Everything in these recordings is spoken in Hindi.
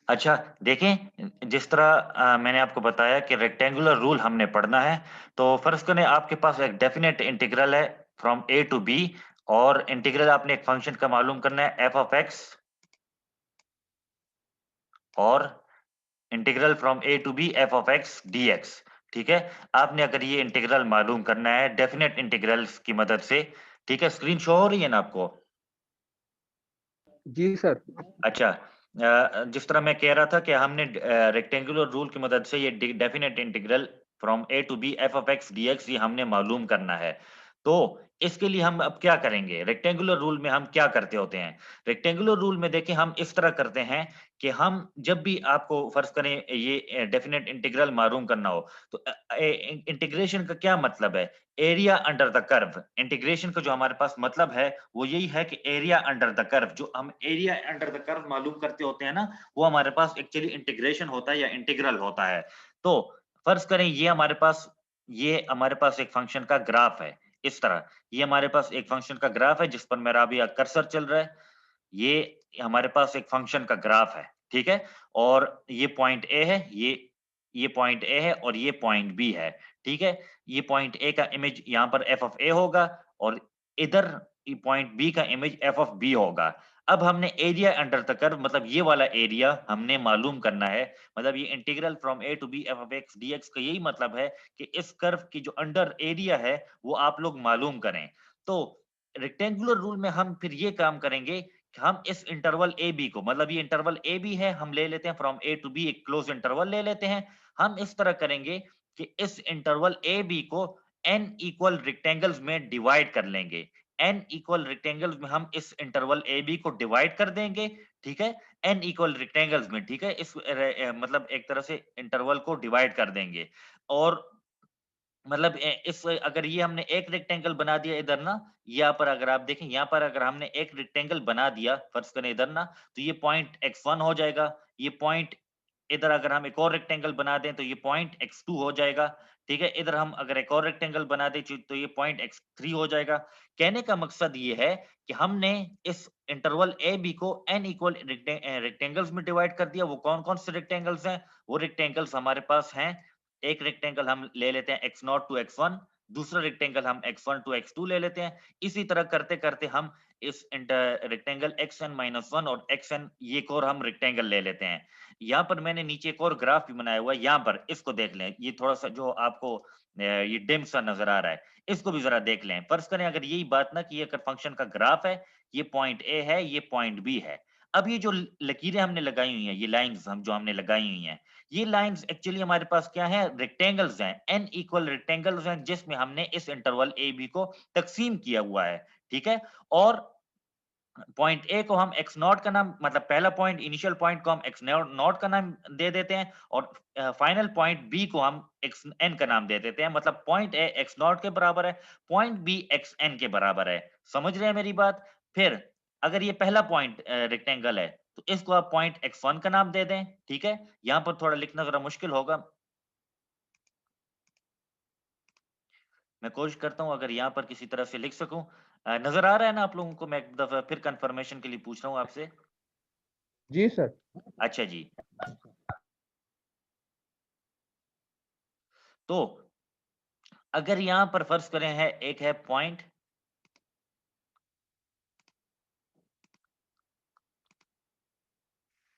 अच्छा, देखें जिस तरह मैंने आपको बताया कि रेक्टेंगुलर रूल हमने पढ़ना है, तो फ़र्ज़ करें आपके पास एक डेफ़िनेट इंटीग्रल है फ्रॉम ए टू बी और इंटीग्रल आपने एक फ़ंक्शन का मालूम करना है एफ ऑफ एक्स और integral from A to B F of X DX, ठीक है? आपने अगर ये इंटीग्रल मालूम करना है डेफ़िनेट इंटीग्रल्स की मदद से, ठीक है? स्क्रीन शो हो रही है ना आपको? जी सर। अच्छा जिस तरह मैं कह रहा था कि हमने रेक्टेंगुलर रूल की मदद से ये definite integral from A to B F of X DX ये हमने मालूम करना है। तो इसके लिए हम अब क्या करेंगे? रेक्टेंगुलर रूल में हम क्या करते होते हैं? रेक्टेंगुलर रूल में देखिए हम इस तरह करते हैं कि हम जब भी आपको फ़र्ज़ करें ये डेफिनेट इंटीग्रल मालूम करना हो, तो इंटीग्रेशन का क्या मतलब है? Area under the curve. Integration का जो हमारे पास मतलब है वो यही है कि एरिया अंडर द कर्व, जो हम एरिया अंडर द कर्व मालूम करते होते हैं ना, वो हमारे पास एक्चुअली इंटीग्रेशन होता है या इंटीग्रल होता है। तो फर्ज करें ये हमारे पास एक फंक्शन का ग्राफ है, इस तरह। ये हमारे पास एक फंक्शन का ग्राफ है जिस पर मेरा अभी कर्सर चल रहा है। ये हमारे पास एक फंक्शन का ग्राफ है, ठीक है? और ये पॉइंट ए है, ये पॉइंट ए है और ये पॉइंट बी है, ठीक है? ये पॉइंट ए का इमेज यहाँ पर एफ ऑफ ए होगा और इधर पॉइंट बी का इमेज एफ ऑफ बी होगा। अब हमने एरिया अंडर द कर्व मतलब ये वाला एरिया हमने मालूम करना है। मतलब ये integral from A to B F of X DX का यही मतलब है कि इस कर्व की जो अंडर एरिया है वो आप लोग मालूम करें। तो रेक्टेंगुलर रूल में हम फिर ये काम करेंगे कि हम इस इंटरवल ए बी को, मतलब ये इंटरवल ए बी है, हम ले लेते हैं फ्रॉम ए टू बी, एक क्लोज इंटरवल ले लेते हैं। हम इस तरह करेंगे कि इस इंटरवल ए बी को n इक्वल रेक्टेंगल्स में डिवाइड कर लेंगे। n इक्वल रेक्टेंगल्स में हम इस इंटरवल ए बी को डिवाइड कर देंगे, ठीक है? n इक्वल रेक्टेंगल्स में, ठीक है? मतलब एक तरह से इंटरवल को डिवाइड कर देंगे और मतलब इस अगर ये हमने एक रेक्टेंगल बना दिया इधर ना, यहाँ पर अगर आप देखें, यहाँ पर अगर हमने एक रेक्टेंगल बना दिया, फर्ज़ करें इधर ना, तो ये पॉइंट x1 हो जाएगा। ये पॉइंट इधर अगर हम एक और रेक्टेंगल बना दें, तो ये पॉइंट x2 हो जाएगा, ठीक है? इधर हम अगर एक और रेक्टेंगल बना दें तो ये पॉइंट x3 हो जाएगा। कहने का मकसद ये है कि हमने इस इंटरवल a b को n इक्वल रेक्टेंगल्स में डिवाइड कर दिया। वो कौन-कौन से रेक्टेंगल्स हैं? वो रेक्टेंगल्स हमारे पास हैं, एक रेक्टेंगल हम ले लेते हैं x0 टू x1, दूसरा रेक्टेंगल हम x1 टू x2 ले लेते हैं। इसी तरह करते-करते हम इस रेक्टेंगल xn-1 और xn ये एक और हम रेक्टेंगल ले लेते हैं। यहाँ पर मैंने नीचे एक और ग्राफ भी बनाया हुआ है, यहाँ पर इसको देख लें। ये थोड़ा-सा जो आपको ये डिम सा नज़र आ रहा है, इसको भी ज़रा देख लें। फ़र्ज़ करें अगर यही बात ना कि ये अगर फ़ंक्शन का ग्राफ है, ये पॉइंट A है, ये पॉइंट B है। अब ये जो लकीरें हमने लगाई हुई हैं, ये लाइन्स हम जो हमने लगाई हुई हैं, ये लाइन्स एक्चुअली हमारे पास क्या है? रेक्टेंगल्स हैं, n इक्वल रेक्टेंगल्स हैं जिसमें हमने इस इंटरवल ए बी को तक़सीम किया हुआ है, ठीक है? और पॉइंट ए को हम एक्स नॉट का नाम, मतलब पहला पॉइंट इनिशियल पॉइंट को हम एक्स नॉट का नाम दे देते हैं और फाइनल पॉइंट बी को हम एक्स एन का नाम दे देते हैं। मतलब पॉइंट ए एक्स नॉट के बराबर है, पॉइंट बी एक्स एन के बराबर है। समझ रहे हैं मेरी बात? फिर अगर ये पहला पॉइंट रेक्टेंगल है तो इसको आप पॉइंट एक्स वन का नाम दे दें, ठीक है? यहाँ पर थोड़ा लिखना जरा मुश्किल होगा, मैं कोशिश करता हूँ अगर यहाँ पर किसी तरह से लिख सकूं। नजर आ रहा है ना आप लोगों को? मैं एक दफा फिर कंफर्मेशन के लिए पूछ रहा हूँ आपसे। जी सर। अच्छा जी। तो अगर यहाँ पर फर्ज करें है एक है पॉइंट,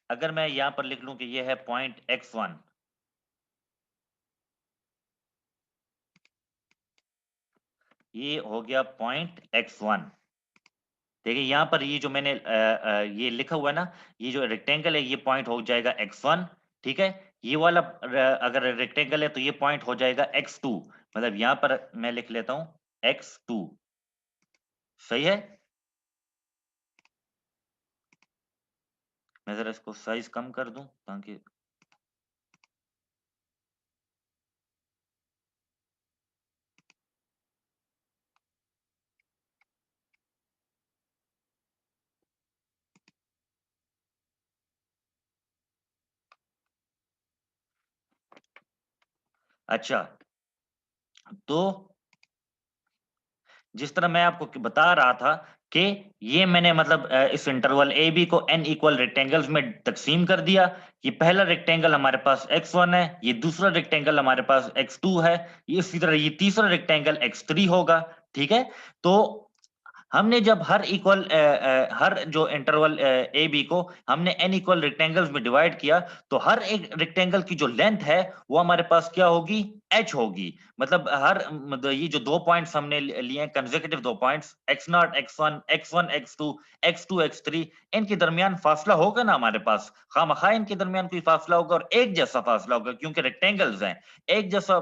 अगर मैं यहाँ पर लिख लूं कि ये है पॉइंट x1, ये हो गया पॉइंट x1। देखिए यहाँ पर ये जो मैंने ये लिखा हुआ है ना, ये जो रेक्टेंगल है ये पॉइंट हो जाएगा x1, ठीक है? ये वाला अगर रेक्टेंगल है तो ये पॉइंट हो जाएगा x2। मतलब यहाँ पर मैं लिख लेता हूँ x2, सही है? मैं जरा इसको साइज कम कर दूं ताकि अच्छा, तो जिस तरह मैं आपको बता रहा था कि ये मैंने मतलब इस इंटरवल ए बी को n इक्वल रेक्टेंगल्स में तकसीम कर दिया। ये पहला रेक्टेंगल हमारे पास x1 है, ये दूसरा रेक्टेंगल हमारे पास x2 है, ये इसी तरह ये तीसरा रेक्टेंगल x3 होगा। ठीक है, तो हमने जब हर जो इंटरवल ए बी को हमने n इक्वल रेक्टेंगल्स में डिवाइड किया, तो हर एक रेक्टेंगल की जो लेंथ है वो हमारे पास क्या होगी, h होगी। मतलब ये जो दो पॉइंट्स हमने लिए हैं, कंसेक्यूटिव दो points x0 x1 x1 x2 x2 x3, इनके दरमियान फासला होगा ना हमारे पास, खामखा इनके दरमियान कोई फासला होगा और एक जैसा फासला होगा, क्योंकि रेक्टेंगल्स हैं, एक जैसा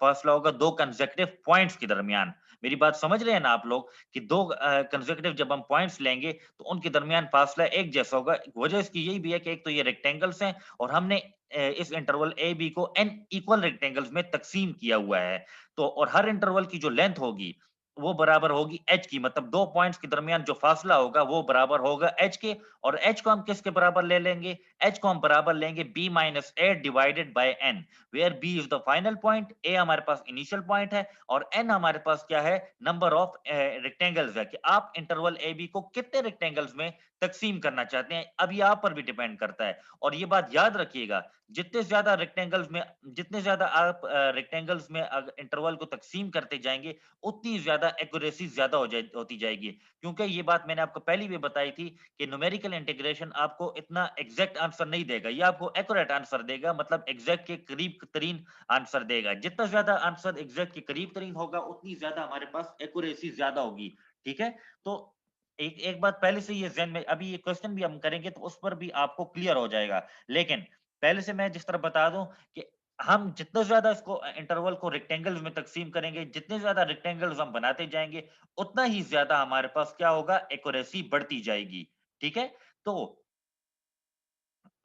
फासला होगा दो कंसेक्यूटिव पॉइंट्स के दरमियान। मेरी बात समझ रहे हैं ना आप लोग, कि दो कंसेक्यूटिव जब हम पॉइंट्स लेंगे तो उनके दरमियान फासला एक जैसा होगा। वजह इसकी यही भी है कि एक तो ये रेक्टेंगल्स हैं और हमने इस इंटरवल ए बी को n इक्वल रेक्टेंगल्स में तकसीम किया हुआ है। तो और हर इंटरवल की जो लेंथ होगी वो बराबर होगी h की, मतलब दो पॉइंट्स के दरमियान जो फासला होगा वो बराबर होगा h के। और h को हम किसके बराबर ले लेंगे, h को हम बराबर लेंगे b minus A divided by n, where b is the final point, a हमारे पास इनिशियल पॉइंट है और n हमारे पास क्या है, नंबर ऑफ रेक्टेंगल्स है, कि आप इंटरवल ए बी को कितने रेक्टेंगल्स में तकसीम करना चाहते हैं, अब ये आप पर भी डिपेंड करता है। और ये बात याद रखिएगा, जितने ज्यादा आप रेक्टेंगल्स में इंटरवल को तकसीम करते जाएंगे, उतनी ज्यादा एक्यूरेसी ज्यादा होती जाएगी। क्योंकि ये बात मैंने आपको पहले भी बताई थी कि न्यूमेरिकल इंटीग्रेशन आपको इतना एग्जैक्ट आंसर नहीं देगा, ये आपको एक्यूरेट आंसर देगा, मतलब एग्जैक्ट के करीब तरीन आंसर देगा। जितना ज्यादा आंसर एग्जैक्ट के करीब तरीन होगा, उतनी ज्यादा हमारे पास एक्यूरेसी ज्यादा होगी। ठीक है, तो एक एक बात पहले से ये ज़हन में, अभी ये क्वेश्चन भी हम करेंगे तो उस पर भी आपको क्लियर हो जाएगा। लेकिन पहले से मैं जिस तरह बता दूं कि हम जितना ज्यादा इसको इंटरवल को रेक्टेंगल्स में तकसीम करेंगे, जितने ज्यादा रेक्टेंगल्स हम बनाते जाएंगे, उतना ही ज्यादा हमारे पास क्या होगा, एक्यूरेसी बढ़ती जाएगी। ठीक है, तो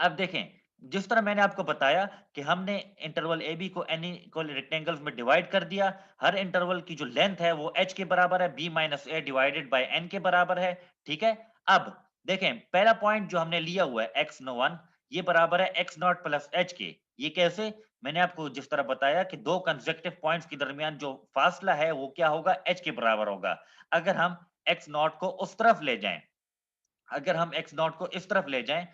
अब देखें, जिस तरह मैंने आपको बताया कि हमने इंटरवल ए बी को एन इक्वल रेक्टेंगल्स में डिवाइड कर दिया, हर इंटरवल की जो लेंथ है वो h के बराबर है, b minus A divided by n के बराबर है। ठीक है, अब देखें पहला पॉइंट जो हमने लिया हुआ है x1, ये बराबर है x नॉट प्लस h के। ये कैसे, मैंने आपको जिस तरह बताया कि दो कंसेक्यूटिव पॉइंट्स के दरमियान जो फासला है वो क्या होगा, h के बराबर होगा। अगर हम x नॉट को उस तरफ ले जाएं, अगर हम x नॉट को इस तरफ ले जाएं,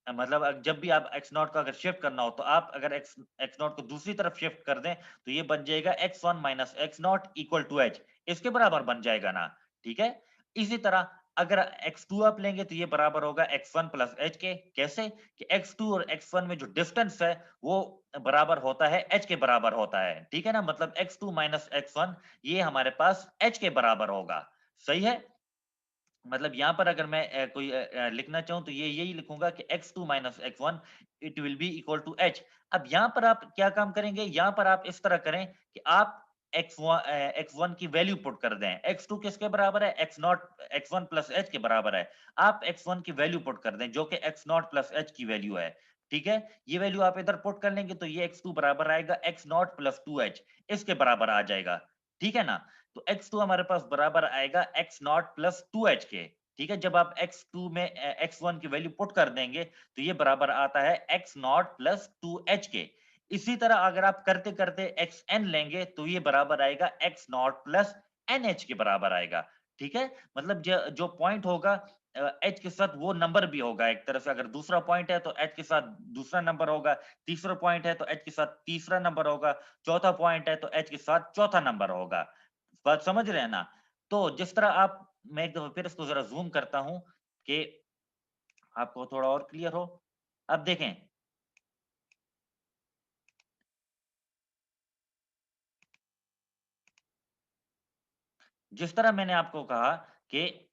मतलब जब भी आप x नॉट को अगर शिफ्ट करना हो, तो आप अगर x नॉट को दूसरी तरफ शिफ्ट कर दें, तो ये बन जाएगा x1 minus X naught equal to h, इसके बराबर बन जाएगा ना। ठीक है, इसी तरह अगर x2 आप लेंगे तो ये बराबर होगा x1 प्लस h के। कैसे, कि x2 और x1 में जो डिस्टेंस है वो बराबर होता है h के बराबर होता है। ठीक है ना, मतलब x2 माइनस x1 ये हमारे पास h के बराबर होगा। सही है, मतलब यहाँ पर अगर मैं लिखना चाहूं तो ये यही लिखूंगा कि x2 माइनस x1 it will be equal to h। अब यहाँ पर आप क्या काम करेंगे, यहाँ पर आप इस तरह करें कि आप x1 की वैल्यू पुट कर दें, x2 किसके बराबर है, x1 प्लस h के बराबर है। आप x1 की वैल्यू पुट कर दें जो कि x0 प्लस h की वैल्यू है। ठीक है, ये वैल्यू आप इधर पुट कर लेंगे तो ये x2 बराबर आएगा x0 प्लस 2h, इसके बराबर आ जाएगा। ठीक है ना, तो x2 हमारे पास बराबर आएगा x नॉट प्लस 2h के। ठीक है, जब आप x2 में x1 की वैल्यू पुट कर देंगे तो ये बराबर आता है x नॉट प्लस 2h के। इसी तरह अगर आप करते करते xn लेंगे तो ये बराबर आएगा x नॉट प्लस nh के बराबर आएगा। ठीक है, मतलब जो पॉइंट होगा h के साथ वो नंबर भी होगा एक तरह से, अगर दूसरा पॉइंट है तो h के साथ दूसरा नंबर होगा, तीसरा पॉइंट है तो h के साथ तीसरा नंबर होगा, चौथा पॉइंट है तो h के साथ चौथा नंबर होगा। बात समझ रहे हैं ना, तो जिस तरह आप, मैं एक दफा फिर इसको जरा जूम करता हूं कि आपको थोड़ा और क्लियर हो। अब देखें, जिस तरह मैंने आपको कहा कि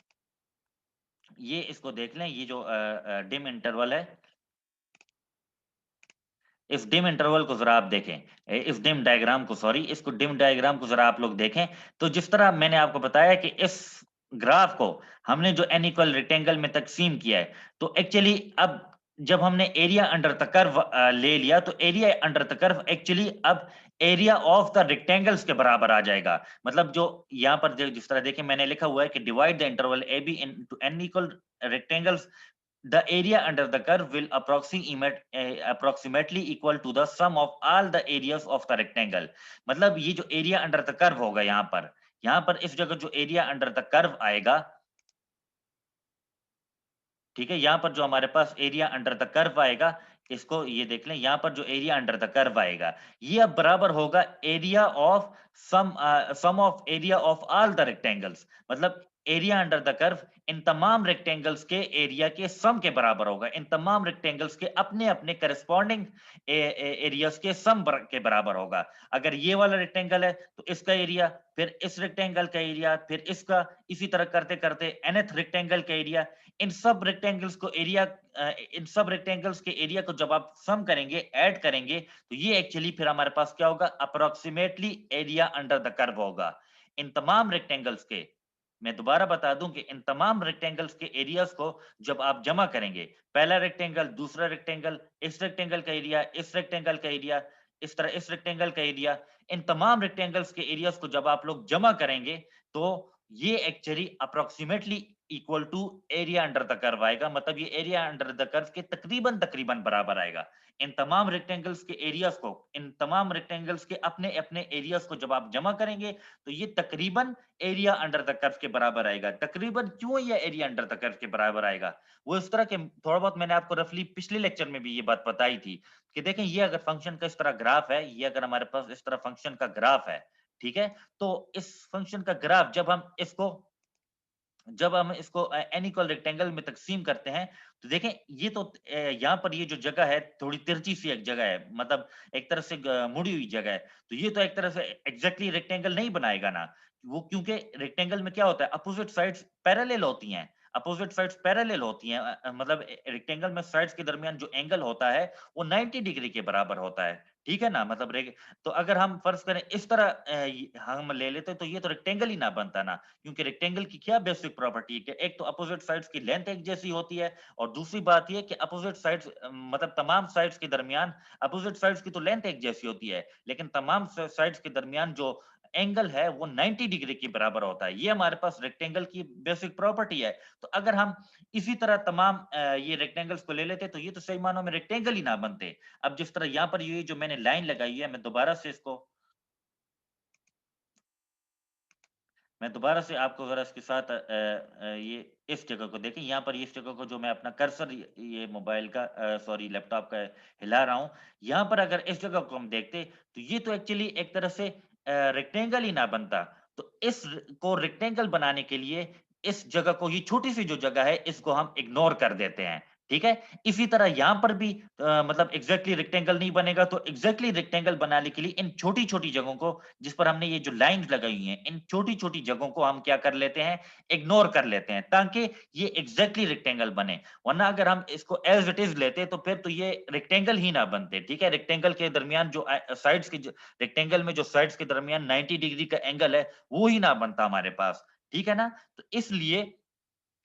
ये इसको देख लें, ये जो डिम इंटरवल है, इस डिम इंटरवल को जरा आप देखें, इस डिम डायग्राम को, सॉरी, इसको डिम डायग्राम को जरा आप लोग देखें, तो जिस तरह मैंने आपको बताया कि इस ग्राफ को हमने जो एन इक्वल रेक्टेंगल में तकसीम किया है, तो एक्चुअली अब जब हमने एरिया अंडर द कर्व ले लिया, तो area under the curve actually अब एरिया ऑफ द रेक्टेंगल्स के बराबर आ जाएगा। मतलब जो यहाँ पर जिस तरह देखें मैंने लिखा हुआ है कि divide the interval A B into N equal rectangles, the area under the curve will approximately equal to the sum of all the areas of the rectangle। मतलब ये जो एरिया अंडर द कर्व होगा, यहाँ पर इस जगह जो एरिया अंडर द कर्व आएगा, ठीक है, यहाँ पर जो हमारे पास एरिया अंडर द कर्व आएगा, इसको ये देख लें, यहाँ पर जो एरिया अंडर द कर्व आएगा, ये अब बराबर होगा area of sum of area of all the rectangles. मतलब एरिया अंडर द कर्व इन तमाम रेक्टेंगल्स के एरिया के सम के बराबर होगा। इन तमाम रेक्टेंगल्स के अपने-अपने करस्पॉन्डिंग एरियाज के सम के बराबर होगा। अगर ये वाला रेक्टेंगल है, तो इसका एरिया, फिर इस रेक्टेंगल का एरिया, फिर इसका, इसी तरह करते-करते nth रेक्टेंगल का एरिया, इन सब रेक्टेंगल्स को एरिया इन सब रेक्टेंगल्स के एरिया को जब आप सम करेंगे, ऐड करेंगे, तो ये एक्चुअली फिर हमारे पास क्या होगा, approximately area under the curve होगा। इन तमाम रेक्टेंगल्स के, मैं दोबारा बता दूं कि इन तमाम रेक्टेंगल्स के एरियाज को जब आप जमा करेंगे, पहला रेक्टेंगल, दूसरा रेक्टेंगल, इस रेक्टेंगल का एरिया, इस रेक्टेंगल का एरिया, इस तरह इस रेक्टेंगल का एरिया, इन तमाम रेक्टेंगल्स के एरियाज को जब आप लोग जमा करेंगे, तो ये actually approximately equal to area under the curve आएगा। मतलब ये एरिया अंडर द कर्व के तकरीबन तकरीबन बराबर आएगा। इन तमाम रेक्टेंगल्स के एरियाज को, इन तमाम रेक्टेंगल्स के अपने अपने एरियाज को जब आप जमा करेंगे, तो ये तकरीबन एरिया अंडर द कर्व के बराबर आएगा। तकरीबन क्यों ये एरिया अंडर द कर्व के बराबर आएगा, वो इस तरह के थोड़ा बहुत मैंने आपको रफली पिछले लेक्चर में भी ये बात बताई थी कि देखें, ये अगर फंक्शन का इस तरह ग्राफ है, ये अगर हमारे पास इस तरह फंक्शन का ग्राफ है, ठीक है, तो इस फंक्शन का ग्राफ जब हम इसको n इक्वल रेक्टेंगल में तकसीम करते हैं, तो देखें, ये तो यहाँ पर ये जो जगह है, थोड़ी तिरछी सी एक जगह है, मतलब एक तरह से मुड़ी हुई जगह है, तो ये तो एक तरह से एग्जैक्टली रेक्टेंगल नहीं बनाएगा ना वो, क्योंकि रेक्टेंगल में क्या होता है, अपोजिट साइड्स पैरेलल होती हैं। अपोजिट साइड्स पैरेलल होती हैं, मतलब रेक्टेंगल में साइड्स के दरमियान जो एंगल होता है, वो 90 डिग्री के बराबर होता है, ठीक है ना। मतलब तो अगर हम फर्ज करें इस तरह हम ले लेते, तो ये तो रेक्टेंगल ही ना बनता ना, क्योंकि रेक्टेंगल की क्या बेसिक प्रॉपर्टी है कि एक तो अपोजिट साइड्स की लेंथ एक जैसी होती है, और दूसरी बात ये कि अपोजिट साइड्स, मतलब तमाम साइड्स के दरमियान, अपोजिट साइड्स की तो लेंथ एक जैसी होती है, लेकिन तमाम साइड्स के दरमियान जो एंगल है वो 90 डिग्री के बराबर होता है। ये हमारे पास रेक्टेंगल की बेसिक प्रॉपर्टी है। तो अगर हम इसी तरह तमाम ये रेक्टेंगल्स को ले लेते, तो ये तो सही मानों में रेक्टेंगल ही ना बनते। अब जिस तरह यहाँ पर ये जो मैंने लाइन लगाई है, मैं दोबारा से आपको जरा इसके साथ ये इस जगह को देखें, यहाँ पर इस जगह को जो मैं अपना कर्सर ये मोबाइल का सॉरी लैपटॉप का हिला रहा हूँ, यहाँ पर अगर इस जगह को हम देखते, तो ये तो एक्चुअली एक तरह से रेक्टेंगल ही ना बनता। तो इस को रेक्टेंगल बनाने के लिए इस जगह को, ये छोटी सी जो जगह है, इसको हम इग्नोर कर देते हैं, ठीक है। इसी तरह यहाँ पर भी मतलब एग्जैक्टली रेक्टेंगल नहीं बनेगा, तो एग्जैक्टली रेक्टेंगल बनाने के लिए इन छोटी छोटी जगहों को, जिस पर हमने ये जो लाइंस लगाई हुई हैं, इन छोटी-छोटी जगहों को हम क्या कर लेते हैं, इग्नोर कर लेते हैं, ताकि ये एग्जैक्टली रेक्टेंगल बने। वरना अगर हम इसको एज इट इज लेते, तो फिर तो ये रेक्टेंगल ही ना बनते, ठीक है। रेक्टेंगल के दरमियान जो साइड्स की रेक्टेंगल में जो साइड्स के दरमियान 90 डिग्री का एंगल है, वो ही ना बनता हमारे पास, ठीक है ना। तो इसलिए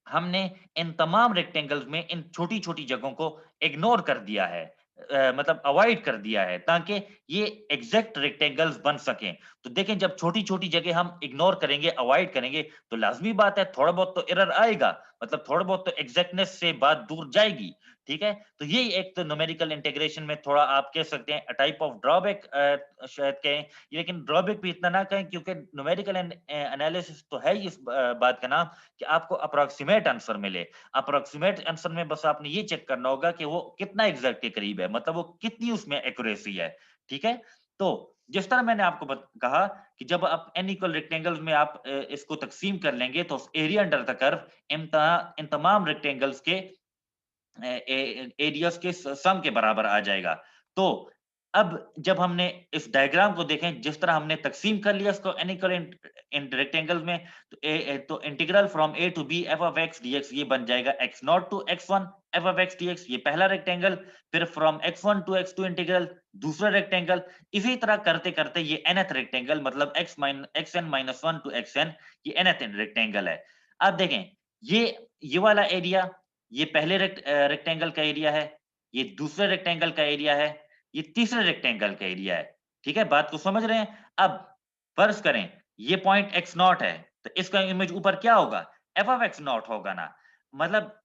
हमने इन तमाम रेक्टेंगल्स में इन छोटी-छोटी जगहों को इग्नोर कर दिया है, मतलब अवॉइड कर दिया है, ताकि ये एग्जैक्ट रेक्टेंगल्स बन सकें। तो देखें, जब छोटी-छोटी जगह हम इग्नोर करेंगे, अवॉइड करेंगे, तो लाजमी बात है थोड़ा बहुत तो एरर आएगा, मतलब थोड़ा बहुत तो एग्जैक्टनेस से बात दूर जाएगी, ठीक है। तो यही एक तो न्यूमेरिकल इंटीग्रेशन में थोड़ा आप कह सकते हैं टाइप ऑफ ड्रॉबैक, शायद कहें, लेकिन ड्रॉबैक भी इतना ना कहें, क्योंकि न्यूमेरिकल एनालिसिस तो है ही इस बात का नाम कि आपको अप्रोक्सीमेट आंसर मिले। अप्रोक्सीमेट आंसर में बस आपने ये चेक करना होगा कि वो कितना एग्जैक्ट के करीब है, मतलब वो कितनी उसमें एक्यूरेसी है, ठीक है। तो जिस तरह मैंने आपको कहा कि जब आप n इक्वल रेक्टेंगल्स में आप इसको तकसीम कर लेंगे, तो एरिया अंडर द कर्व इन तमाम रेक्टेंगल्स के एरियाज के सम के बराबर आ जाएगा। तो अब जब हमने इस डायग्राम को देखें, जिस तरह हमने तकसीम कर लिया इसको n इक्वल इन रेक्टेंगल में, तो integral from a to b f of x dx ये बन जाएगा x naught to x1 f of x dx, ये पहला रेक्टेंगल। फिर from x1 to x2 integral, दूसरा रेक्टेंगल। इसी तरह करते करते ये nth रेक्टेंगल, मतलब xn माइनस 1 टू xn, ये nth रेक्टेंगल है। अब देखें, ये वाला एरिया, ये पहले रेक्टेंगल का एरिया है, ये दूसरे रेक्टेंगल का एरिया है, ये तीसरे रेक्टेंगल का एरिया है, ठीक है। बात को समझ रहे हैं। अब फर्ज करें ये पॉइंट x नॉट है, तो इसका इमेज ऊपर क्या होगा, f ऑफ x नॉट होगा ना। मतलब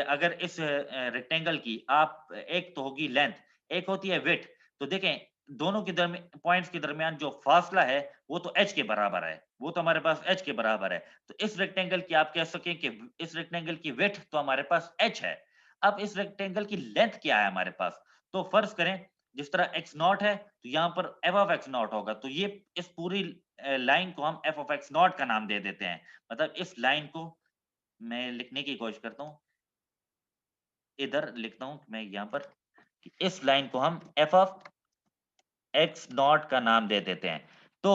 अगर इस रेक्टेंगल की आप, एक तो होगी लेंथ, एक होती है विड्थ, तो देखें दोनों के दरमियान, पॉइंट्स के दरमियान जो फासला है, वो तो h के बराबर है, वो तो हमारे पास h के बराबर है। तो इस रेक्टेंगल की आप कह सकें कि इस रेक्टेंगल की विड्थ तो हमारे पास h है। अब इस रेक्टेंगल की लेंथ क्या है हमारे पास? तो फर्ज करें जिस तरह x नॉट है तो यहाँ पर f ऑफ x नॉट होगा। तो ये इस पूरी लाइन को हम f ऑफ x नॉट का नाम दे देते हैं। मतलब इस लाइन को मैं लिखने की कोशिश करता हूँ, इधर लिखता हूँ मैं यहाँ पर कि इस लाइन को हम f ऑफ x नॉट का नाम दे देते हैं। तो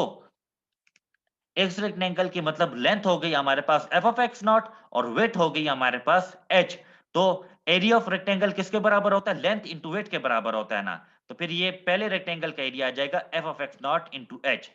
इस रेक्टेंगल की मतलब लेंथ हो गई हमारे पास f ऑफ x नॉट और विड्थ हो गई हमारे पास h। तो एरिया ऑफ रेक्टेंगल किसके बराबर होता है? लेंथ इंटू विड्थ के बराबर होता है ना। तो फिर ये पहले रेक्टेंगल का एरिया आ जाएगा f of x not into h।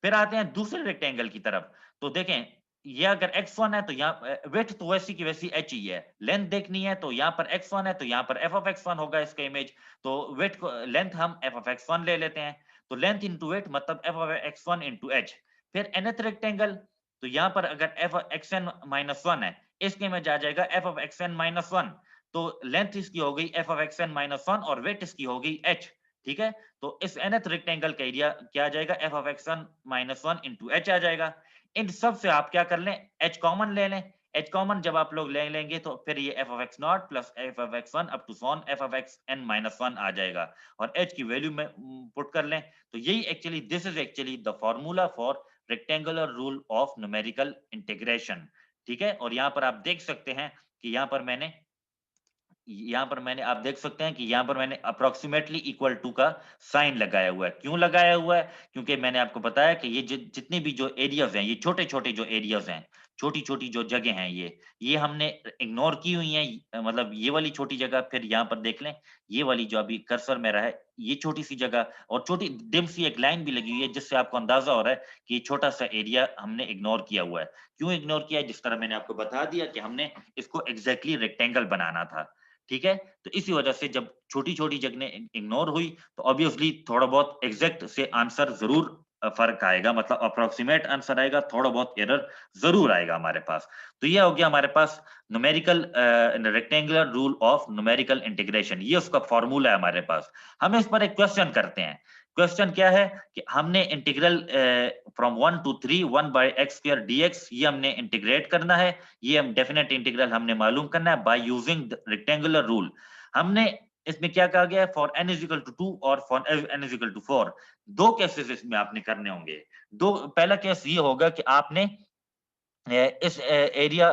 फिर आते हैं दूसरे रेक्टेंगल की तरफ। तो देखें ये अगर x1 है तो यहाँ विड्थ तो वैसी की वैसी h ही है। लेंथ देखनी है तो यहाँ पर x1 है तो यहाँ पर f ऑफ x1 होगा इसका इमेज। तो विड्थ को लेंथ हम f ऑफ x1 ले लेते हैं। तो लेंथ इंटू विड्थ मतलब f of x1 into h। फिर nth रेक्टेंगल, तो यहाँ पर अगर f X N minus one है, इसके में जा जाएगा f of x N minus one. तो लेंथ इसकी हो गई f of x N minus one और वेट इसकी हो गई h। ठीक है, तो इस nth रेक्टेंगल का एरिया क्या आ जाएगा? f of x N minus one into h आ जाएगा। इन सब से आप क्या कर लें? h कॉमन ले लें। h कॉमन जब आप लोग ले लेंगे तो फिर ये f of x naught plus f of x one up to सॉन f of x N minus one आ जाएगा और h की वैल्यू में पुट कर लें। तो यही actually this is actually the formula for rectangular rule of numerical integration. ठीक है, और यहाँ पर आप देख सकते हैं कि यहाँ पर मैंने आप देख सकते हैं कि यहाँ पर मैंने अप्रोक्सीमेटली इक्वल टू का साइन लगाया हुआ है। क्यों लगाया हुआ है? क्योंकि मैंने आपको बताया कि ये जितने भी जो एरियाज हैं, ये छोटे छोटे जो एरियाज हैं, छोटी छोटी जो जगह हैं, ये हमने इग्नोर की हुई हैं। मतलब ये वाली छोटी जगह, फिर यहाँ पर देख लें ये वाली जो अभी कर्सर में रहा है, ये छोटी सी जगह और छोटी डिम सी एक लाइन भी लगी हुई है, जिससे आपको अंदाजा हो रहा है कि ये छोटा सा एरिया हमने इग्नोर किया हुआ है। क्यों इग्नोर किया है? जिस तरह मैंने आपको बता दिया कि हमने इसको एग्जैक्टली रेक्टेंगल बनाना था। ठीक है, तो इसी वजह से जब छोटी-छोटी जगहें इग्नोर हुई तो ऑब्वियसली थोड़ा बहुत एग्जैक्ट से आंसर जरूर फर्क आएगा, मतलब अप्रोक्सीमेट आंसर आएगा, थोड़ा बहुत एरर जरूर आएगा हमारे पास। तो ये हो गया हमारे पास numerical rectangular rule of numerical integration, ये उसका फॉर्मूला है हमारे पास। हम इस पर एक क्वेश्चन करते हैं। क्वेश्चन क्या है कि हमने integral from 1 to 3 1 by X square DX ये हमने इंटीग्रेट करना है। ये हम डेफिनेट इंटीग्रल हमने मालूम करना है बाय यूजिंग रेक्टेंगुलर रूल। हमने इसमें क्या कहा गया है? For n is equal to 2 और for n is equal to 4 दो केसेस इसमें आपने करने होंगे। दो, पहला केस ये होगा कि आपने इस एरिया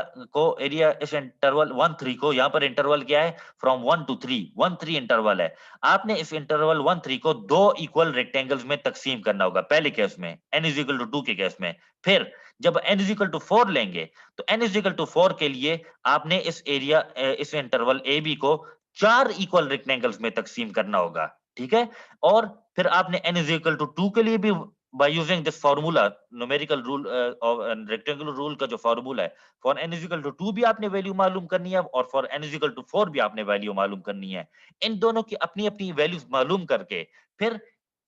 इस इंटरवल 1 3 को, यहाँ पर इंटरवल क्या है? फ्रॉम 1 टू 3 1 3 इंटरवल है। आपने इस इंटरवल 1 3 को दो इक्वल रेक्टेंगल्स में तकसीम करना होगा पहले केस में, n इज इक्वल टू 2 के केस में। फिर जब n इज इक्वल टू 4 लेंगे तो n इज इक्वल टू 4 के लिए आपने इस इंटरवल ए बी को चार इक्वल रेक्टेंगल्स में तकसीम करना होगा। ठीक है, और फिर आपने n इज इक्वल टू 2 के लिए भी by using this formula numerical rule of rectangular rule का जो फॉर्मूला है, for n is equal to 2 भी आपने वैल्यू मालूम करनी है और for n is equal to 4 भी आपने वैल्यू मालूम करनी है। इन दोनों की अपनी अपनी वैल्यूज मालूम करके फिर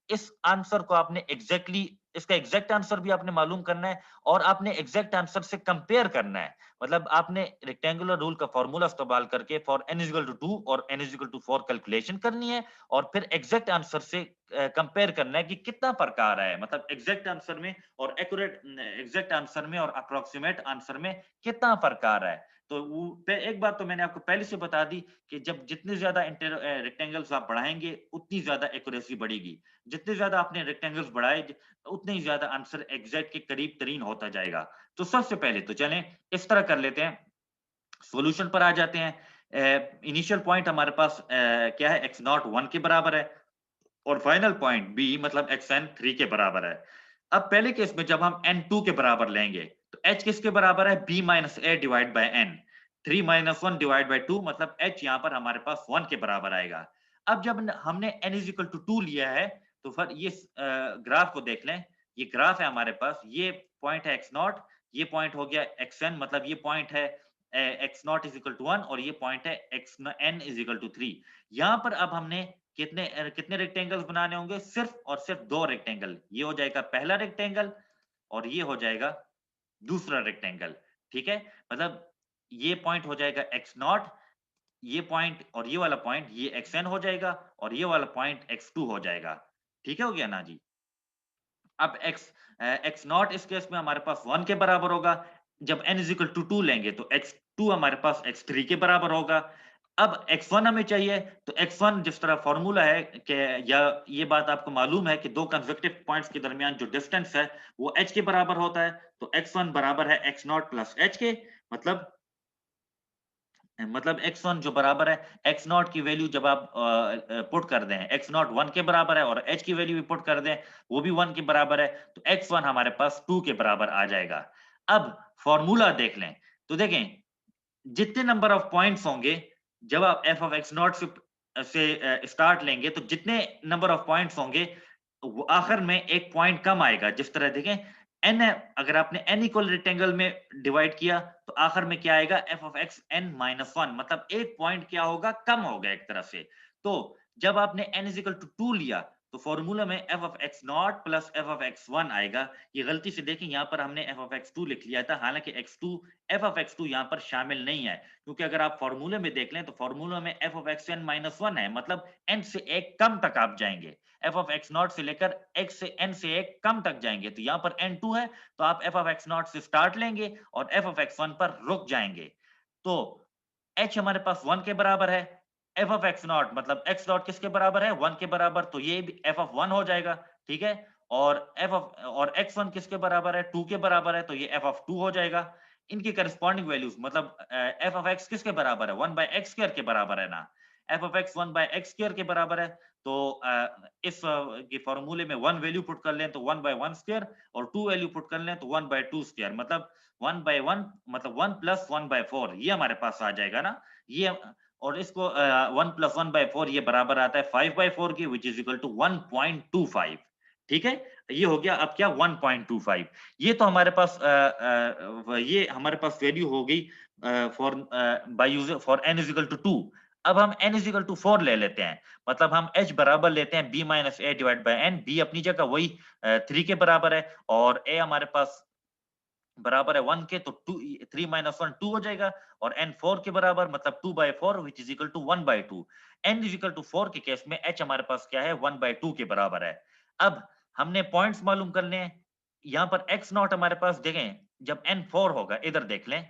इस आंसर को आपने इसका एग्जैक्ट आंसर भी आपने मालूम करना है और आपने एग्जैक्ट आंसर से कंपेयर करना है। मतलब आपने रेक्टेंगुलर रूल का फॉर्मूला इस्तेमाल करके फॉर n इक्वल टू 2 और n इक्वल टू 4 कैलकुलेशन करनी है और फिर एग्जैक्ट आंसर से कंपेयर करना है कि कितना फर्क आ रहा है, मतलब एग्जैक्ट आंसर में और एक्यूरेट एग्जैक्ट आंसर में और अप्रोक्सीमेट आंसर में कितना फर्क आ रहा है। तो एक बात तो मैंने आपको पहले से बता दी कि जब जितने ज्यादा रेक्टेंगल्स आप बढ़ाएंगे उतनी ज्यादा एक्यूरेसी बढ़ेगी। जितने ज्यादा आपने रेक्टेंगल्स बढ़ाए उतने ही ज्यादा आंसर एग्जैक्ट के करीब तरीन होता जाएगा। तो सबसे पहले तो चलें इस तरह कर लेते हैं, सॉल्यूशन पर आ जाते हैं। इनिशियल पॉइंट हमारे पास क्या है? x नॉट 1 के बराबर है और फाइनल पॉइंट b मतलब xn 3 के बराबर है। अब पहले केस में जब हम n 2 के बराबर लेंगे तो h किसके बराबर है? b minus a divide by n। 3 minus 1 divide by 2 मतलब h यहाँ पर हमारे पास 1 के बराबर आएगा। अब जब हमने n इज इक्वल टू 2 लिया है तो फिर ये ग्राफ को देख लें। ये ग्राफ है हमारे पास, ये पॉइंट है x नॉट, ये पॉइंट हो गया xn, मतलब ये पॉइंट है x naught is equal to 1 और ये पॉइंट है n इज इक्वल टू 3। यहाँ पर अब हमने कितने रेक्टेंगल्स बनाने होंगे? सिर्फ और सिर्फ दो रेक्टेंगल। ये हो जाएगा पहला रेक्टेंगल और ये हो जाएगा दूसरा रेक्टेंगल। ठीक है, मतलब ये पॉइंट हो जाएगा एक्स नॉट, ये पॉइंट और ये वाला पॉइंट ये एक्स एन हो जाएगा और ये वाला पॉइंट एक्स टू हो जाएगा। ठीक है, हो गया ना जी? अब x नॉट इस केस में हमारे पास 1 के बराबर होगा। जब n इज इक्वल टू 2 लेंगे तो x2 हमारे पास x3 के बराबर होगा। अब x1 हमें चाहिए, तो x1 जिस तरह फॉर्मूला है कि, या ये बात आपको मालूम है कि दो कंसेक्यूटिव पॉइंट्स के दरमियान जो डिस्टेंस है वो h के बराबर होता है। तो x1 बराबर है x नॉट प्लस h के, मतलब x1 जो बराबर है x नॉट की वैल्यू जब आप पुट कर दें, x नॉट 1 के बराबर है और h की वैल्यू भी पुट कर दें, वो भी 1 के बराबर है, तो x1 हमारे पास 2 के बराबर आ जाएगा। अब फॉर्मूला देख लें, तो देखें जितने नंबर ऑफ पॉइंट्स होंगे, जब आप f ऑफ x नॉट से स्टार्ट लेंगे, तो जितने नंबर ऑफ पॉइंट्स होंगे, वो आखिर में एक पॉइंट कम आएगा। जिस तरह देखें n है, अगर आपने n इक्वल रेक्टेंगल में डिवाइड किया तो आखिर में क्या आएगा, f of x n minus 1, मतलब एक पॉइंट क्या होगा, कम होगा एक तरफ से। तो जब आपने n इज इक्वल टू 2 लिया तो फॉर्मूला में f of x not plus f of x1 आएगा। ये गलती से देखें यहाँ पर हमने f ऑफ x2 लिख लिया था, हालांकि f ऑफ x2 यहाँ पर शामिल नहीं है, क्योंकि अगर आप फॉर्मूले में देख लें तो फॉर्मूला में f ऑफ xn माइनस 1 है, मतलब n से एक कम तक आप जाएंगे। f ऑफ x नॉट से लेकर x से n से एक कम तक जाएंगे, तो यहाँ पर n2 है, तो आप f ऑफ x नॉट से स्टार्ट लेंगे और f ऑफ x1 पर रुक जाएंगे। तो h हमारे पास 1 के बराबर है, f ऑफ x नॉट मतलब x नॉट किसके बराबर है, 1 के बराबर, तो ये भी f ऑफ 1 हो जाएगा, ठीक है। और x1 किसके बराबर है, 2 के बराबर है, तो ये f ऑफ 2 हो जाएगा। इनकी करस्पॉन्डिंग वैल्यूज, मतलब f ऑफ x किसके बराबर है, 1 बाय एक्स स्क्वायर के बराबर है ना। f of x 1 by X square के बराबर है, तो इस के फॉर्मूले में 1 वैल्यू पुट कर लें तो 1 बाय 1 स्क्वायर, और 2 वैल्यू पुट कर लें तो 1 बाय 2 स्क्वायर, मतलब 1 बाय 1 मतलब 1 प्लस 1 बाय 4, ये हमारे पास आ जाएगा ना। ये और इसको 1 प्लस 1 बाय 4 ये बराबर आता है 5 बाय 4 की, विच इज इक्वल टू 1.25, ठीक है। ये हो गया अब क्या, 1.25। ये तो हमारे पास ये हमारे पास वैल्यू हो गई for by using for n is equal to 2। अब हम n इज इक्वल टू 4 ले लेते हैं, मतलब हम h बराबर लेते हैं b minus a divide by n। b अपनी जगह वही 3 के बराबर है, और a हमारे पास बराबर है 1 के, तो 3 माइनस 1 2 हो जाएगा, और n 4 के बराबर, मतलब 2 by 4 which is equal to 1 by 2। n is equal to 4 के केस में h हमारे पास क्या है, 1 बाई 2 के बराबर है। अब हमने पॉइंट्स मालूम करने हैं। यहाँ पर x नॉट हमारे पास देखें, जब n 4 होगा, इधर देख लें,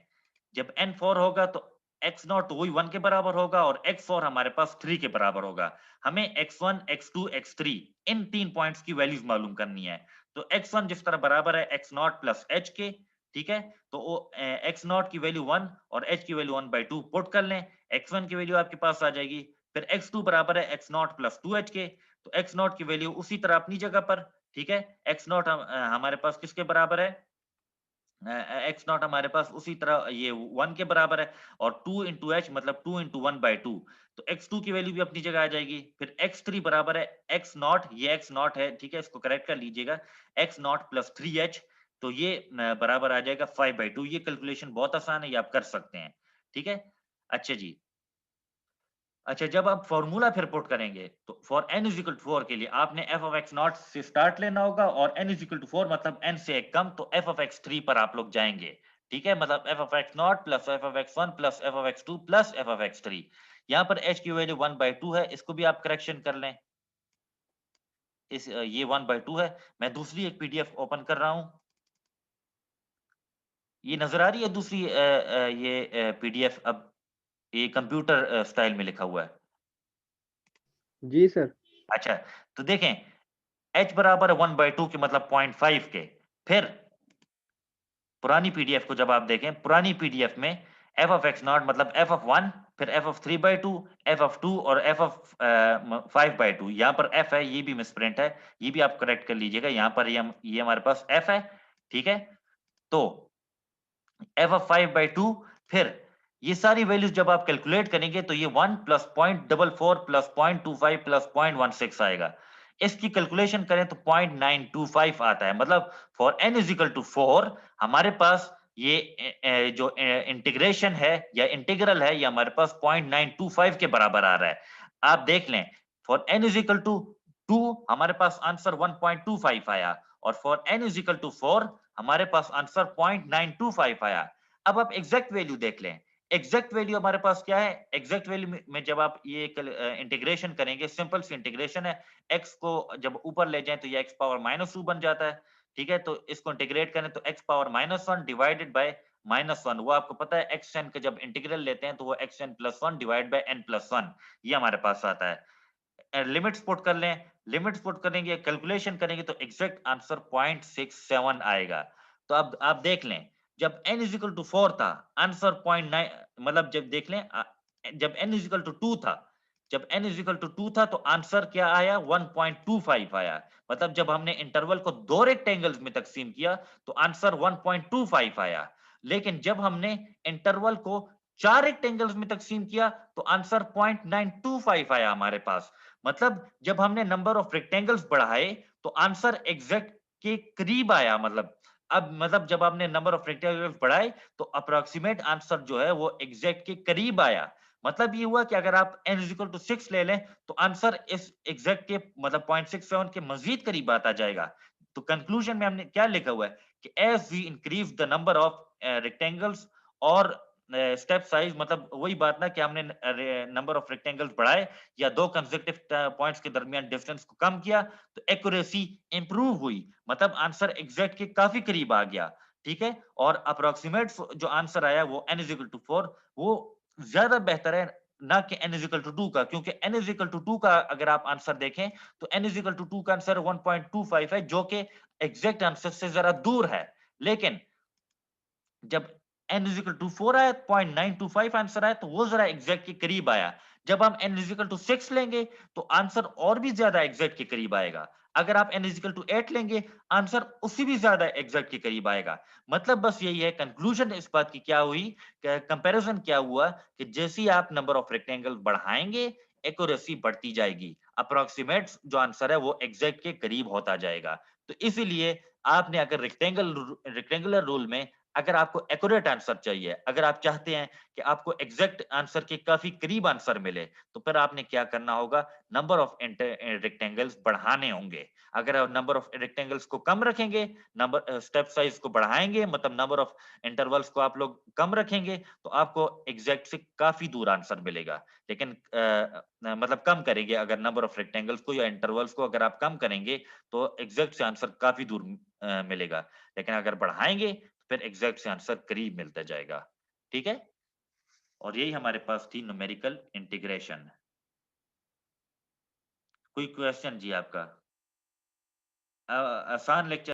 जब n 4 होगा तो x नॉट तो वही 1 के बराबर होगा, और x 4 हमारे पास 3 के बराबर होगा। हमें x1 x2 x3 इन 3 पॉइंट्स की वैल्यूज मालूम करनी है। तो x1 जिस तरह बराबर है x नॉट प्लस h के, ठीक है। तो x नॉट की वैल्यू 1 और h की वैल्यू 1 बाई 2 पुट कर लें, x1 की वैल्यू आपके पास आ जाएगी। फिर x2 बराबर है x नॉट प्लस 2h के, तो x नॉट की वैल्यू उसी तरह अपनी जगह पर, ठीक है। x नॉट हमारे पास किसके बराबर है, x नॉट हमारे पास उसी तरह ये 1 के बराबर है, और 2 इंटू एच मतलब 2 इंटू 1 बाई 2, तो x2 की वैल्यू भी अपनी जगह आ जाएगी। फिर x3 बराबर है x नॉट, ये x नॉट है, ठीक है, इसको करेक्ट कर लीजिएगा, x नॉट प्लस 3h, तो ये बराबर आ जाएगा 5 बाई 2। ये कैलकुलेशन बहुत आसान है, ये आप कर सकते हैं, ठीक है। अच्छा जी, अच्छा जब आप फॉर्मूला फिर पुट करेंगे तो for n is equal to 4 के लिए आपने f ऑफ x नॉट से स्टार्ट लेना होगा, और n इज इक्वल टू 4 मतलब n से एक कम, तो f ऑफ x3 पर आप लोग जाएंगे, ठीक है। मतलब f of x not plus f of x1 plus f of x2 plus f of x3। यहाँ पर h की वैल्यू 1 बाई 2 है, इसको भी आप करेक्शन कर लें। ये 1 बाई 2 है। मैं दूसरी एक पीडीएफ ओपन कर रहा हूँ, ये नजर आ रही है दूसरी ये पीडीएफ, अब ये कंप्यूटर स्टाइल में लिखा हुआ है। जी सर। अच्छा, तो देखें h बराबर है 1 बाई 2 के, मतलब 0.5 के। फिर पुरानी पीडीएफ को जब आप देखें, पुरानी पीडीएफ में f ऑफ x नॉट मतलब f ऑफ 1, फिर f of 3 by 2, f of 2 और f ऑफ 5 बाई 2। यहाँ पर f है, ये भी मिसप्रिंट है, ये भी आप करेक्ट कर लीजिएगा। यहाँ पर ये हमारे पास f है, ठीक है। तो f ऑफ 5 बाई 2, फिर ये सारी वैल्यूज जब आप कैलकुलेट करेंगे तो ये 1 प्लस 0.44 प्लस 0.25 प्लस 0.16 आएगा। इसकी कैलकुलेशन करें तो 0.925 आता है, मतलब for n is equal to 4 हमारे पास ये जो इंटीग्रेशन है या इंटीग्रल है, ये हमारे पास 0.925 के बराबर आ रहा है। आप देख लें, for n is equal to 2 हमारे पास आंसर 1.25 आया, और for n is equal to 4 हमारे पास आंसर 0.925 आया। अब आप एग्जैक्ट वैल्यू देख लें, एग्जैक्ट वैल्यू हमारे पास क्या है, एग्जैक्ट वैल्यू में जब आप ये इंटीग्रेशन करेंगे, सिंपल सी इंटीग्रेशन है, x को जब ऊपर ले जाएं तो ये x पावर -2 बन जाता है, ठीक है। तो इसको इंटीग्रेट करें तो x पावर -1 डिवाइडेड बाय -1, वो आपको पता है xn का जब इंटीग्रल लेते हैं तो वो xn + 1 डिवाइड बाय n + 1 ये हमारे पास आता है। लिमिट्स पुट कर लें, लिमिट्स पुट करेंगे, कैलकुलेशन करेंगे तो एग्जैक्ट आंसर 0.67 आएगा। तो अब आप देख लें, जब n = 4 था, आंसर 0.9, मतलब जब देख लें जब n = 2 था, जब n = 2 था तो आंसर क्या आया, 1.25 आया। मतलब जब हमने इंटरवल को 2 रेक्टेंगल्स में तकसीम किया तो आंसर 1.25 आया। लेकिन जब हमने इंटरवल को 4 रेक्टेंगल्स में तकसीम किया तो आंसर 0.925 आया हमारे पास। मतलब जब हमने नंबर ऑफ रेक्टेंगल्स बढ़ाए तो आंसर एग्जैक्ट के करीब आया। मतलब जब आपने नंबर ऑफ रेक्टेंगल्स बढ़ाए तो अप्रोक्सीमेट आंसर जो है वो एग्जैक्ट के करीब आया। मतलब ये हुआ कि अगर आप n = 6 ले लें तो आंसर इस एग्जैक्ट के मतलब 0.67 के मजीद करीब आता जाएगा। तो कंक्लूजन में हमने क्या लिखा हुआ है कि as we increase the number of rectangles और स्टेप साइज, मतलब वही बात ना कि हमने नंबर ऑफ रेक्टेंगल्स बढ़ाए या दो कंसेक्यूटिव पॉइंट्स के दरमियान डिस्टेंस को कम किया तो एक्यूरेसी इंप्रूव हुई, मतलब आंसर एग्जैक्ट के काफी करीब आ गया, ठीक है। और अप्रोक्सीमेट जो आंसर आया वो n = 4, वो ज्यादा बेहतर है ना कि n = 2 का, क्योंकि n = 2 का अगर आप आंसर देखें तो n = 2 का आंसर 1.25 है जो कि एग्जैक्ट आंसर से जरा दूर है। लेकिन जब n = 4 आया, 0.925 आंसर आया तो वो जरा एग्जैक्ट के करीब आया। जब हम n = 6 लेंगे तो आंसर और भी ज्यादा एग्जैक्ट के करीब आएगा। अगर आप n = 8 लेंगे, आंसर उससे भी ज्यादा एग्जैक्ट के करीब आएगा। मतलब बस यही है, कंक्लूजन इस बात की क्या हुई, कंपैरिजन क्या हुआ कि जैसे ही आप नंबर ऑफ रेक्टेंगल बढ़ाएंगे, एक्यूरेसी बढ़ती जाएगी, अप्रोक्सीमेट जो आंसर है वो एग्जैक्ट के करीब होता जाएगा। तो इसीलिए आपने अगर रेक्टेंगुलर रूल में अगर आपको एक्यूरेट आंसर चाहिए, अगर आप चाहते हैं कि आपको एग्जैक्ट आंसर के काफी करीब आंसर मिले, तो फिर आपने क्या करना होगा, नंबर ऑफ रेक्टेंगल्स बढ़ाने होंगे। अगर आप नंबर ऑफ रेक्टेंगल्स को कम रखेंगे, नंबर स्टेप साइज को बढ़ाएंगे, मतलब नंबर ऑफ इंटरवल्स को आप लोग कम रखेंगे, तो आपको एग्जैक्ट से काफी दूर आंसर मिलेगा। लेकिन मतलब कम करेंगे अगर नंबर ऑफ रेक्टेंगल्स को या इंटरवल्स को अगर आप कम करेंगे तो एग्जैक्ट से आंसर काफी दूर मिलेगा। लेकिन अगर बढ़ाएंगे फिर एग्जैक्ट से आंसर करीब मिलता जाएगा, ठीक है। और यही हमारे पास थी न्यूमेरिकल इंटीग्रेशन। कोई क्वेश्चन जी आपका? आसान लेक्चर